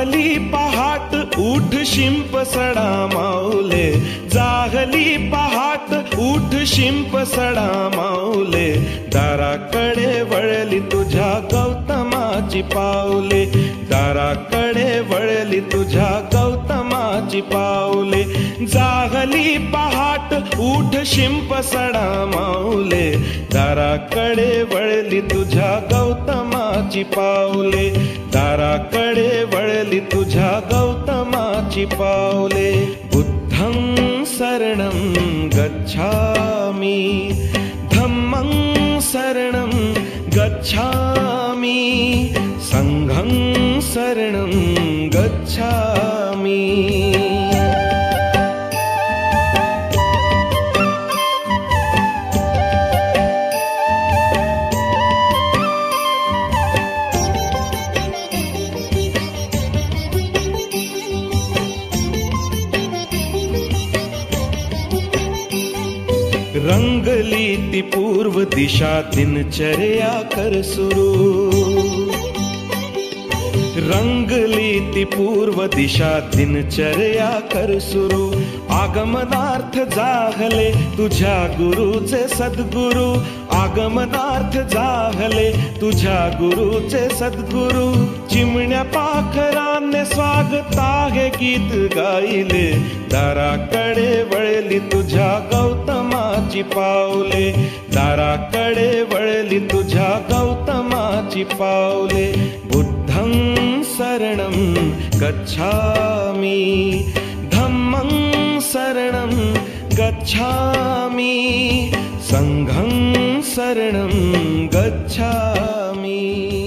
जाहली पहाट उठ शिंप सडा माऊले, जाहली पहाट उठ शिंप सडा माऊले, दाराकडे वळली तुझ्या गौतमाची पाऊले, दाराकडे वळली तुझ्या गौतमाची पाऊले, जाहली पहाट उठ शिंप सडा माऊले, दाराकडे वळली तुझ्या गौतमाची पाऊले, दाराकडे वळली तुझ्या गौतमाची पाऊले. बुद्धं शरणं गच्छामि, धम्मं शरणं गच्छामि, संघं शरणं गच्छामि. रंगली ती पूर्व दिशा दिनचर्या कर सुरू, रंगली ती पूर्व दिशा दिनचर्या कर सुरू, आगमनार्थ जाहले तुझ्या गुरुचे सद्गुरु, आगमनार्थ जाहले तुझ्या गुरुचे सद्गुरु, चिमण्या पाखराने स्वागता हे गीत गायले, दाराकडे वळली तुझ्या गौतमाची पाऊले, दाराकडे वळली तुझ्या गौतमाची पाऊले. बुद्धं शरणं गच्छामि, धम्मं शरणं गच्छामि, संघं शरणं गच्छामि.